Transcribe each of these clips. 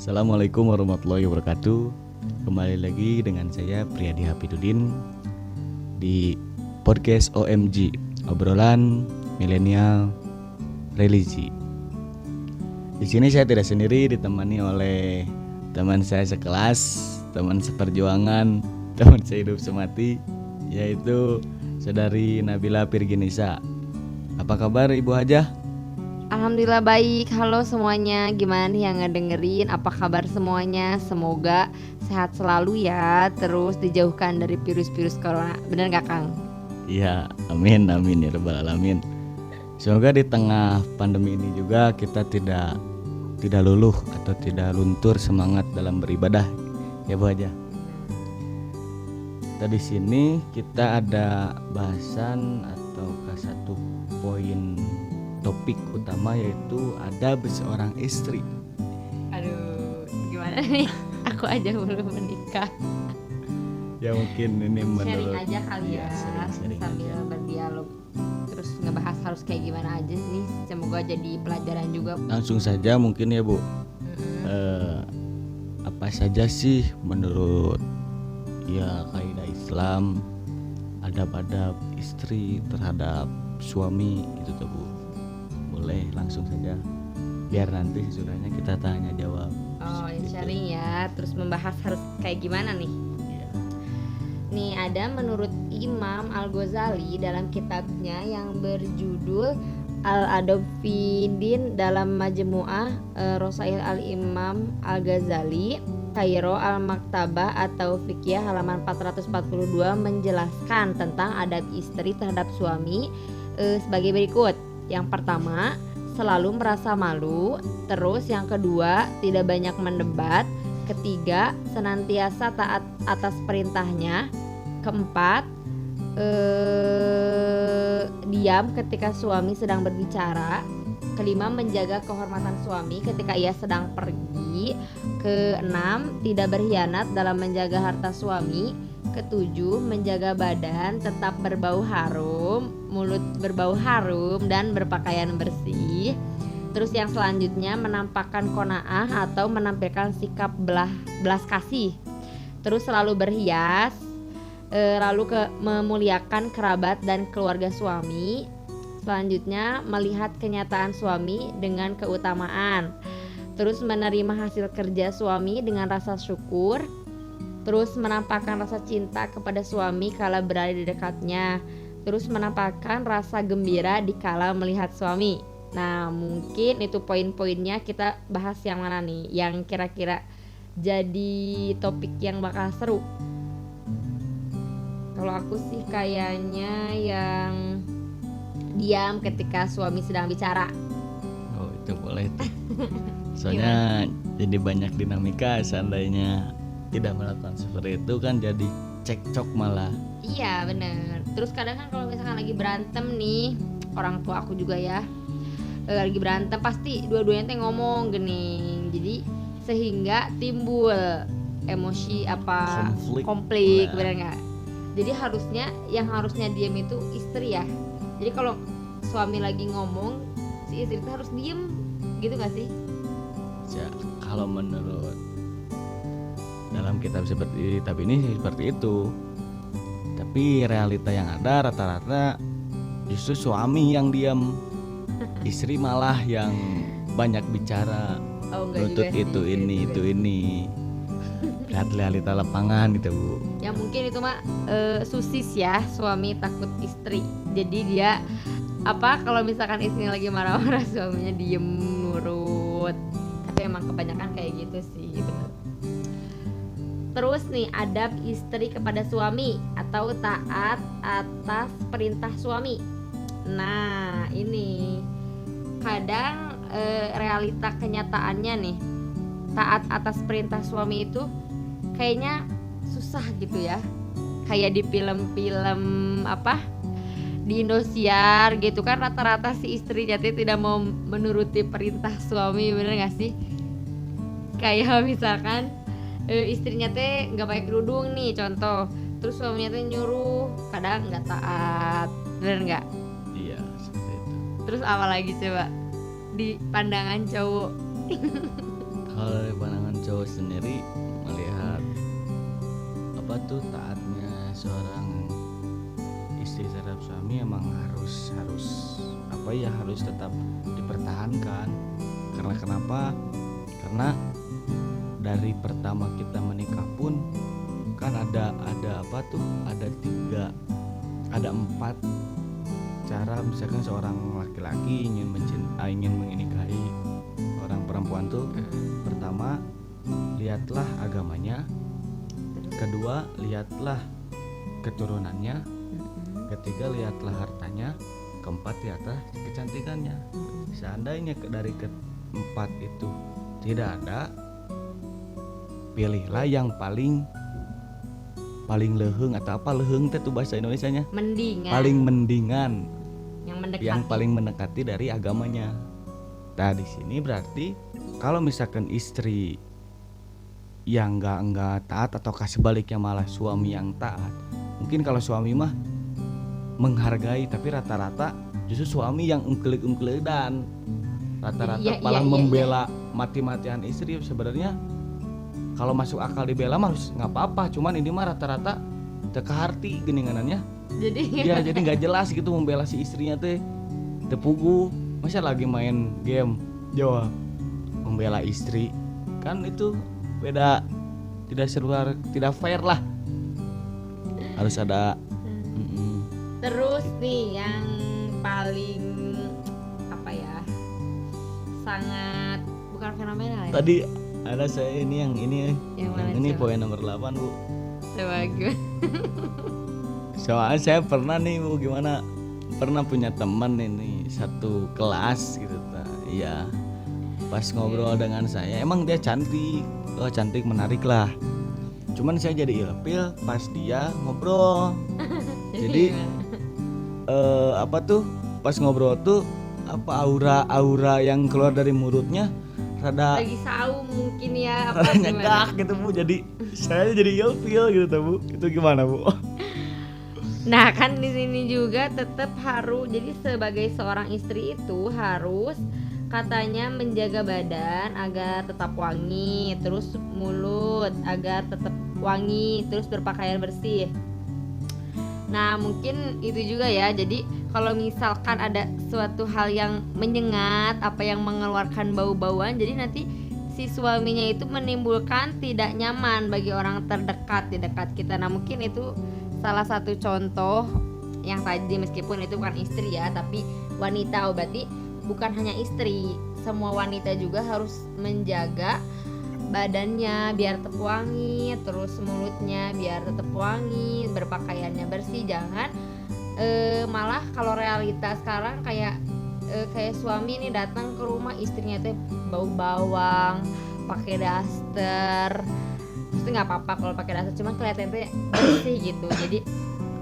Assalamualaikum warahmatullahi wabarakatuh. Kembali lagi dengan saya Priyadi Hafidudin di podcast OMG, obrolan milenial religi. Di sini saya tidak sendiri, ditemani oleh teman saya sekelas, teman seperjuangan, teman sehidup semati, yaitu Saudari Nabila Pirginisa. Apa kabar Ibu Hajah? Alhamdulillah baik. Halo semuanya, gimana nih yang ngedengerin? Apa kabar semuanya? Semoga sehat selalu ya, terus dijauhkan dari virus-virus corona. Bener gak Kang? Iya, amin ya rabbal alamin. Semoga di tengah pandemi ini juga kita tidak luluh atau tidak luntur semangat dalam beribadah, ya Bu Hajah. Di sini kita ada bahasan atau satu poin topik utama, yaitu adab seorang istri. Aduh, gimana nih? Aku aja belum menikah. Ya mungkin ini menurut sharing aja kali ya, sharing sambil berdialog. Terus ngebahas harus kayak gimana aja nih. Semoga jadi pelajaran juga. Langsung saja mungkin ya Bu. Apa saja sih menurut ya kaidah Islam adab-adab istri terhadap suami itu tuh Bu? Boleh langsung saja, biar nanti sesudahnya kita tanya jawab. Oh ya, sharing ya. Terus membahas harus kayak gimana nih? Ya. Nih ada menurut Imam Al-Ghazali dalam kitabnya yang berjudul Al-Adab fi Din dalam Majmu'ah Rasail Al-Imam Al-Ghazali Kairo Al-Maktabah atau Fiqh halaman 442 menjelaskan tentang adab istri terhadap suami sebagai berikut. Yang pertama, selalu merasa malu. Terus yang kedua, tidak banyak mendebat. Ketiga, senantiasa taat atas perintahnya. Keempat, diam ketika suami sedang berbicara. Kelima, menjaga kehormatan suami ketika ia sedang pergi. Keenam, tidak berkhianat dalam menjaga harta suami. Ketujuh, menjaga badan tetap berbau harum, mulut berbau harum, dan berpakaian bersih. Terus yang selanjutnya, menampakkan qanaah atau menampilkan sikap belas kasih. Terus selalu berhias, lalu memuliakan kerabat dan keluarga suami. Selanjutnya, melihat kenyataan suami dengan keutamaan. Terus menerima hasil kerja suami dengan rasa syukur. Terus menampakkan rasa cinta kepada suami kala berada di dekatnya. Terus menampakkan rasa gembira dikala melihat suami. Nah, mungkin itu poin-poinnya. Kita bahas yang mana nih yang kira-kira jadi topik yang bakal seru? Kalau aku sih kayaknya yang diam ketika suami sedang bicara. Oh, itu boleh tuh. Soalnya jadi banyak dinamika, seandainya tidak melakukan seperti itu kan jadi cekcok malah. Iya bener. Terus kadang kan kalau misalkan lagi berantem nih, orang tua aku juga ya, lagi berantem pasti dua-duanya teh ngomong gini. Jadi sehingga timbul emosi apa konflik nah. Bener nggak? Jadi harusnya diam itu istri ya. Jadi kalau suami lagi ngomong, si istri itu harus diem, gitu nggak sih? Ya, kalau menurut dalam kitab ini seperti itu. Tapi realita yang ada rata-rata justru suami yang diam, istri malah yang banyak bicara, nuntut itu ini. Lihat realita lapangan gitu Bu. Ya mungkin itu mah susis ya, suami takut istri. Jadi dia kalau misalkan istrinya lagi marah-marah, suaminya diem nurut. Tapi emang kebanyakan kayak gitu sih, bener. Terus nih, adab istri kepada suami atau taat atas perintah suami. Nah ini kadang realita kenyataannya nih, taat atas perintah suami itu kayaknya susah gitu ya. Kayak di film-film di Indosiar gitu kan, rata-rata si istrinya tidak mau menuruti perintah suami, bener gak sih? Kayak misalkan istrinya nggak pakai kerudung nih contoh, terus suaminya nyuruh, kadang nggak taat, bener nggak? Iya seperti itu. Terus apa lagi coba di pandangan cowok? Kalau dari pandangan cowok sendiri melihat apa tuh taatnya seorang istri terhadap suami emang harus apa ya, harus tetap dipertahankan. Karena kenapa? Karena dari pertama kita menikah pun kan ada apa tuh, ada 4 cara misalkan seorang laki-laki ingin menikahi orang perempuan tuh. Pertama, lihatlah agamanya. Kedua, lihatlah keturunannya. Ketiga, lihatlah hartanya. Keempat, lihatlah kecantikannya. Seandainya dari keempat itu tidak ada, pilihlah yang paling leheng, atau apa leheng itu bahasa Indonesianya, Mendingan paling mendingan, yang mendekati. yang paling mendekati dari agamanya. Nah di sini berarti kalau misalkan istri yang enggak taat, ataukah sebaliknya malah suami yang taat, mungkin kalau suami mah menghargai, tapi rata-rata justru suami yang ungkelig dan rata-rata malah membela mati-matian istri. Sebenarnya kalau masuk akal dibela mah harus nggak apa-apa, cuman ini mah rata-rata teka harti geninganannya. Jadi Ya jadi nggak jelas gitu membela si istrinya teh tepugu. Masa lagi main game Jawa membela istri, kan itu beda, tidak seluar, tidak fair lah. Harus ada. Terus nih yang paling apa ya, sangat bukan fenomenal ya. Tadi ada saya ini yang mana ini coba? poin nomor 8 Bu. Bagus. Soalnya saya pernah nih Bu, gimana, pernah punya teman ini satu kelas gitu. Iya, pas ngobrol dengan saya emang dia cantik, cantik menarik lah. Cuman saya jadi ilfil pas dia ngobrol. Jadi apa tuh pas ngobrol tuh apa aura yang keluar dari mulutnya rada lagi saum mungkin ya, apa nyedak gitu Bu. Jadi saya jadi ilfil gitu Bu. Itu gimana Bu? Nah kan di sini juga tetap harus, jadi sebagai seorang istri itu harus katanya menjaga badan agar tetap wangi, terus mulut agar tetap wangi, terus berpakaian bersih. Nah mungkin itu juga ya. Jadi kalau misalkan ada suatu hal yang menyengat, apa yang mengeluarkan bau-bauan, jadi nanti si suaminya itu menimbulkan tidak nyaman bagi orang terdekat di dekat kita. Nah mungkin itu salah satu contoh yang tadi, meskipun itu bukan istri ya, tapi wanita. Berarti bukan hanya istri, semua wanita juga harus menjaga badannya biar tetap wangi, terus mulutnya biar tetap wangi, berpakaiannya bersih. Jangan malah kalau realita sekarang kayak suami nih datang ke rumah istrinya teh bau bawang, pakai daster. Itu nggak apa-apa kalau pakai daster, cuma kelihatan teh bersih gitu. Jadi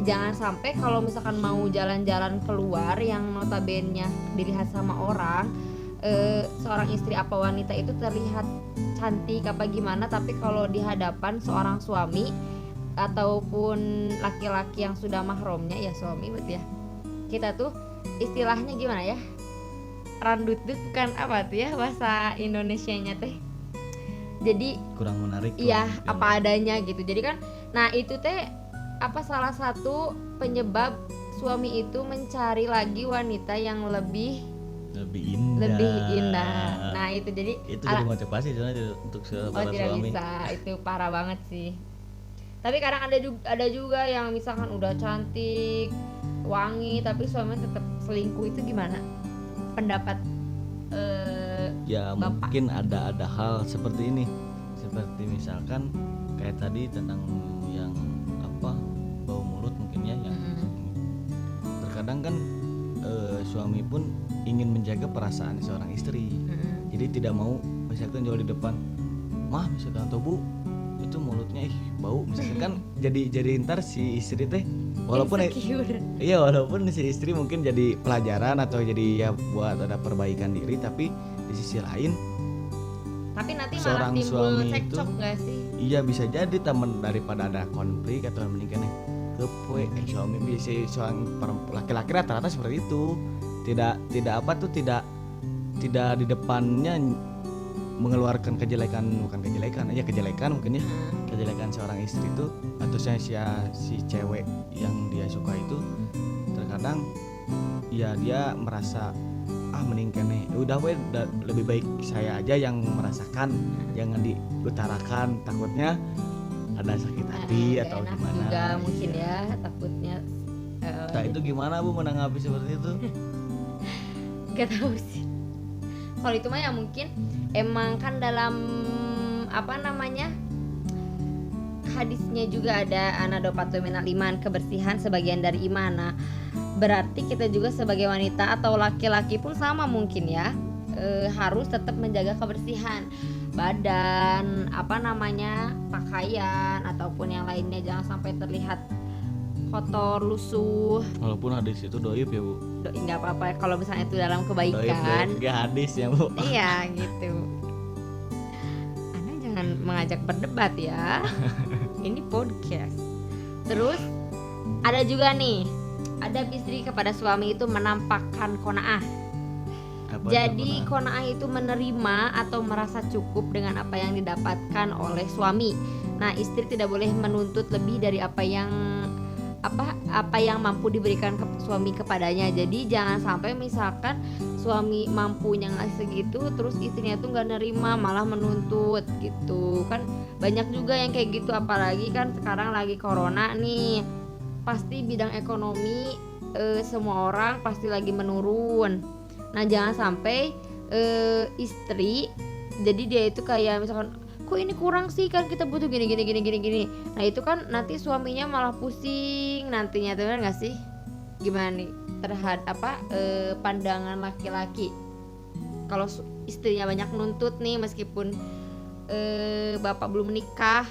jangan sampai kalau misalkan mau jalan-jalan keluar yang notabene dilihat sama orang, seorang istri apa wanita itu terlihat cantik apa gimana, tapi kalau di hadapan seorang suami ataupun laki-laki yang sudah mahromnya ya suami berarti ya, kita tuh istilahnya gimana ya, randutut bukan apa tuh ya bahasa Indonesianya teh, jadi Kurang menarik. iya apa adanya gitu. Jadi kan nah itu teh apa salah satu penyebab suami itu mencari lagi wanita yang lebih indah. Nah itu jadi itu jadi motivasi sebenarnya untuk para tidak suami. bisa, itu parah banget sih. Tapi kadang ada juga yang misalkan udah cantik, wangi, tapi suaminya tetap selingkuh. Itu gimana pendapat Ya Bapak? mungkin ada hal seperti ini, seperti misalkan kayak tadi tentang yang apa bau mulut mungkin ya, yang terkadang kan suami pun ingin menjaga perasaan seorang istri. Jadi tidak mau misalkan jual di depan, mah misalkan atau Bu itu mulutnya bau misalkan, kan jadi ntar si istri teh walaupun iya walaupun si istri mungkin jadi pelajaran atau jadi ya buat ada perbaikan diri, tapi di sisi lain tapi nanti malah seorang timbul suami cekcok itu, gak sih? iya bisa jadi teman daripada ada konflik atau mendingan kepoe suami bisa seorang laki-laki rata-rata seperti itu, tidak apa tuh tidak di depannya mengeluarkan bukan kejelekan aja kejelekan mungkin ya, kejelekan seorang istri itu atau si cewek yang dia suka itu terkadang ya dia merasa mending kene udah lebih baik saya aja yang merasakan, jangan diutarakan, takutnya ada sakit hati atau enak gimana juga mungkin ya takutnya. Nah itu gimana Bu menanggapi seperti itu? Gak tahu sih kalau itu mah ya mungkin emang kan dalam apa namanya hadisnya juga ada anadopatu minal iman, kebersihan sebagian dari iman. Nah berarti kita juga sebagai wanita atau laki-laki pun sama mungkin ya, harus tetap menjaga kebersihan badan, apa namanya pakaian ataupun yang lainnya, jangan sampai terlihat kotor lusuh. Walaupun hadis itu doib ya Bu, Nggak apa-apa kalau misalnya itu dalam doib kebaikan. gak hadis ya Bu. Iya gitu. Anda jangan mengajak berdebat ya. Ini podcast. Terus ada juga nih, adab istri kepada suami itu menampakkan qanaah. Apa Jadi itu qanaah itu menerima atau merasa cukup dengan apa yang didapatkan oleh suami. Nah, istri tidak boleh menuntut lebih dari apa yang mampu diberikan suami kepadanya. Jadi jangan sampai misalkan suami mampunya ngasih segitu terus istrinya tuh nggak nerima malah menuntut gitu kan. Banyak juga yang kayak gitu, apalagi kan sekarang lagi corona nih, pasti bidang ekonomi semua orang pasti lagi menurun. Nah jangan sampai istri jadi dia itu kayak misalkan kok ini kurang sih, kan kita butuh gini. Nah itu kan nanti suaminya malah pusing nantinya, benar nggak sih? Gimana nih terhadap pandangan laki-laki kalau istrinya banyak nuntut nih meskipun bapak belum menikah,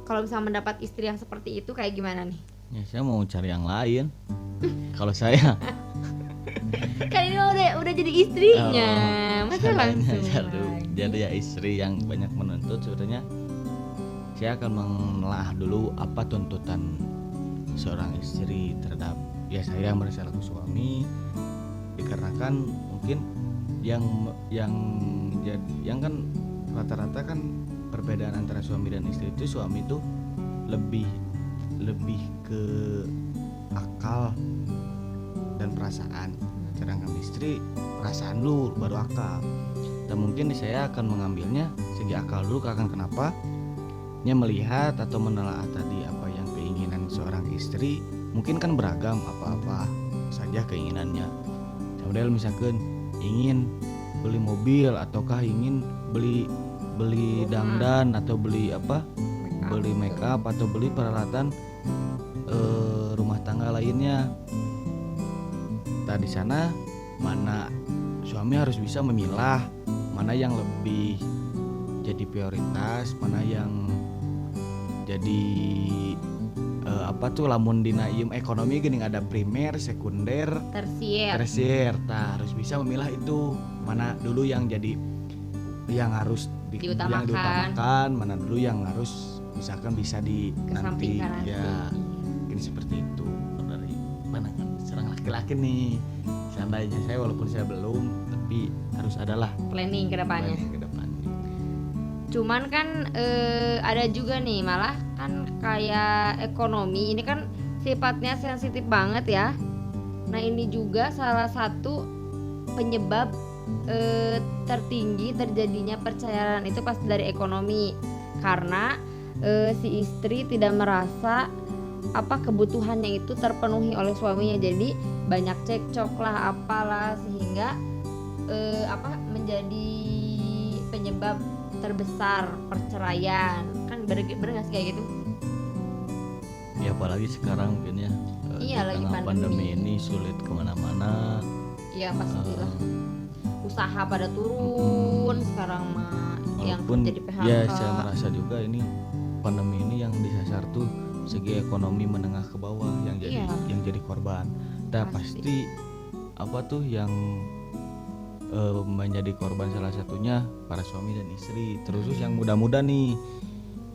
kalau misalnya mendapat istri yang seperti itu kayak gimana nih? Ya saya mau cari yang lain. Kalau saya Kan ini udah jadi istrinya, masa langsung jadi ya istri yang banyak menuntut, sebetulnya saya akan menelaah dulu apa tuntutan seorang istri terhadap saya yang merasa laku suami, dikarenakan mungkin yang kan rata-rata kan perbedaan antara suami dan istri itu, suami itu lebih ke akal dan perasaan, sedangkan istri perasaan dulu baru akal. Dan mungkin saya akan mengambilnya segi akal dulu, akan kenapa nya melihat atau menelaah tadi apa yang keinginan seorang istri, mungkin kan beragam apa saja keinginannya. Model misalkan ingin beli mobil ataukah ingin beli dandan atau beli make up atau beli peralatan rumah tangga lainnya. Nah di sana mana suami harus bisa memilah mana yang lebih jadi prioritas, mana yang jadi lamun dina ekonomi gini ada primer, sekunder, tersier. Nah, harus bisa memilah itu mana dulu yang jadi yang harus diutamakan, mana dulu yang harus misalkan bisa nanti ya ini seperti itu. Dari mana kan serang laki-laki nih, seandainya saya walaupun saya belum, tapi harus adalah planning ke depannya. Cuman kan ada juga nih, malah kan kayak ekonomi ini kan sifatnya sensitif banget ya. Nah ini juga salah satu penyebab tertinggi terjadinya perceraian itu pasti dari ekonomi, karena si istri tidak merasa kebutuhannya itu terpenuhi oleh suaminya, jadi banyak cekcok lah apalah, sehingga menjadi penyebab terbesar perceraian. Kan bener gak sih kayak gitu? Ya apalagi sekarang mungkin ya lagi pandemi ini sulit kemana-mana. Iya pastilah. Usaha pada turun sekarang mah, yang jadi PHK. Ya saya merasa juga ini pandemi ini yang disasar tuh segi ekonomi menengah ke bawah yang jadi korban. Nah pasti yang menjadi korban salah satunya para suami dan istri, terus yang muda-muda nih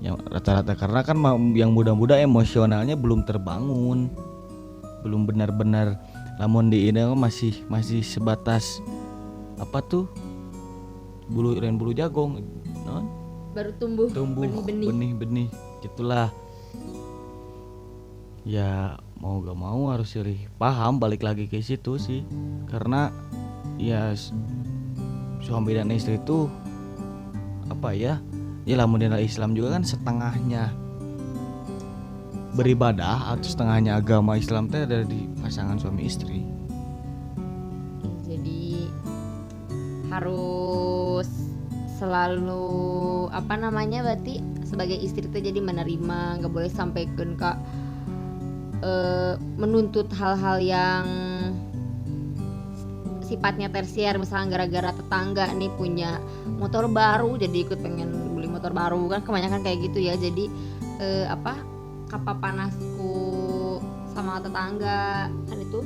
yang rata-rata, karena kan yang muda-muda emosionalnya belum terbangun, belum benar-benar, namun di ini masih sebatas bulu jagong non baru tumbuh benih-benih. benih-benih gitulah. Ya mau gak mau harus sih paham balik lagi ke situ sih, karena ya suami dan istri itu apa ya, lamun dalam Islam juga kan setengahnya beribadah atau setengahnya agama Islam teh ada di pasangan suami istri. Jadi harus selalu apa namanya, berarti sebagai istri tuh jadi menerima, nggak boleh sampaikan kak menuntut hal-hal yang sifatnya tersier, misalnya gara-gara tetangga nih punya motor baru jadi ikut pengen beli motor baru, kan kebanyakan kayak gitu ya. Jadi kapal panasku sama tetangga kan itu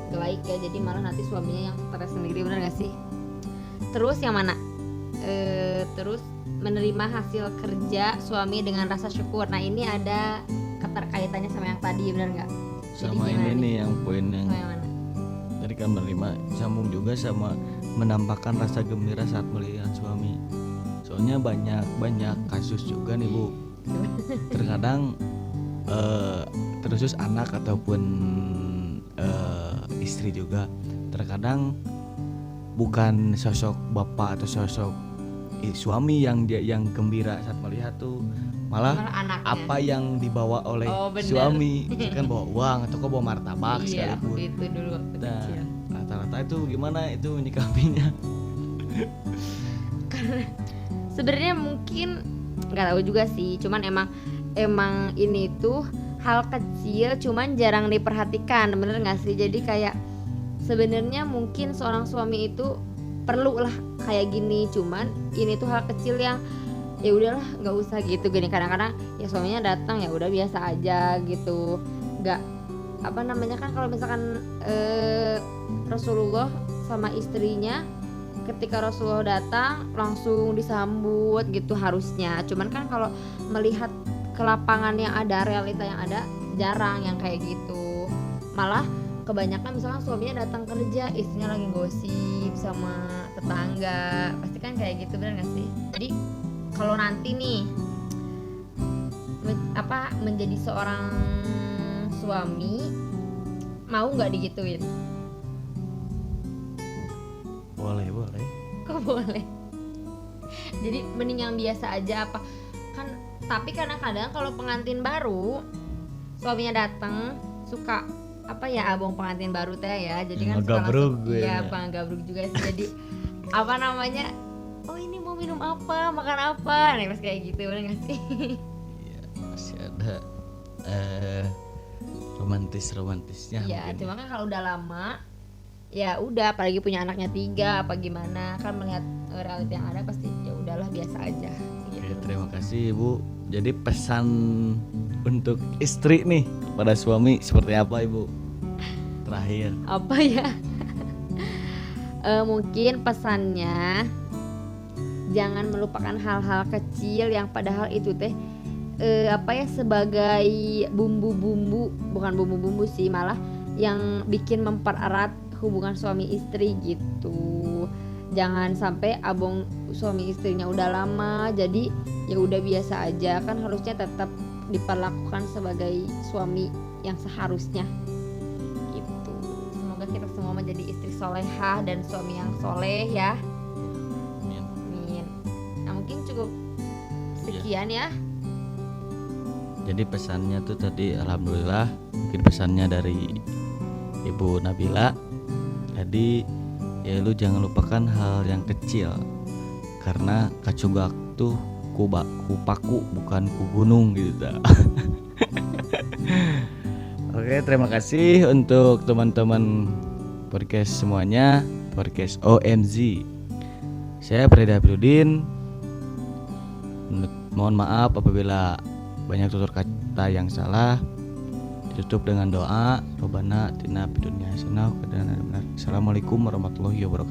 gak baik ya, jadi malah nanti suaminya yang stres sendiri, bener gak sih? Terus yang mana? Terus menerima hasil kerja suami dengan rasa syukur. Nah ini ada keterkaitannya sama yang tadi, bener nggak? Sama ini nih yang poin yang mana? tadi kan menerima, sambung juga sama menampakkan rasa gembira saat melihat suami. Soalnya banyak kasus juga nih Bu, terkadang terus anak ataupun istri juga terkadang bukan sosok bapak atau sosok suami yang gembira saat melihat tuh, malah anaknya. apa yang dibawa oleh suami, kan bawa uang atau kok bawa martabak sekalipun. Iya, itu dulu waktu Nah, kecil. rata-rata itu gimana itu menyikapinya? Karena sebenarnya mungkin nggak tahu juga sih, cuman emang ini tuh hal kecil cuman jarang diperhatikan, bener nggak sih? Jadi kayak sebenarnya mungkin seorang suami itu perlu lah kayak gini, cuman ini tuh hal kecil yang ya udahlah nggak usah gitu gini. Kadang-kadang ya suaminya datang ya udah biasa aja gitu, nggak apa namanya, kan kalau misalkan Rasulullah sama istrinya ketika Rasulullah datang langsung disambut gitu harusnya. Cuman kan kalau melihat ke lapangan yang ada, realita yang ada, jarang yang kayak gitu. Malah kebanyakan misalnya suaminya datang kerja, istrinya lagi gosip sama tetangga, pasti kan kayak gitu, benar nggak sih? Jadi kalau nanti nih menjadi seorang suami, mau nggak digituin? Boleh. Kok boleh? Jadi mending yang biasa aja apa? Kan tapi kadang-kadang kalau pengantin baru suaminya datang suka abang pengantin baru teh ya, jadi kan suka langsung gabruk juga sih. Jadi apa namanya, oh ini mau minum apa, makan apa, nih pas kayak gitu, bener nggak sih? Iya, masih ada romantisnya. Iya, cuma kan kalau udah lama ya udah, apalagi punya anaknya 3 apa gimana, kan melihat realita yang ada pasti ya udahlah biasa aja gitu. Oke, terima kasih Ibu. Jadi pesan untuk istri nih pada suami seperti apa Ibu? Terakhir Apa ya? Mungkin pesannya jangan melupakan hal-hal kecil yang padahal itu teh sebagai bumbu-bumbu, bukan bumbu-bumbu sih, malah yang bikin mempererat hubungan suami istri gitu. Jangan sampai abang suami istrinya udah lama jadi ya udah biasa aja, kan harusnya tetap diperlakukan sebagai suami yang seharusnya gitu. Semoga kita semua menjadi istri solehah dan suami yang soleh ya. Amin. Nah mungkin cukup sekian ya. Jadi pesannya tuh tadi alhamdulillah, mungkin pesannya dari Ibu Nabila. Jadi ya lu jangan lupakan hal yang kecil, karena kacugak tuh ku paku bukan ku gunung gitu. Oke, terima kasih untuk teman-teman podcast semuanya, podcast OMZ. Saya Freda Abdudin. Mohon maaf apabila banyak tutur kata yang salah. Ditutup dengan doa, Robbana atina fid dunya hasanah wa qina adzabannar. Assalamualaikum warahmatullahi wabarakatuh.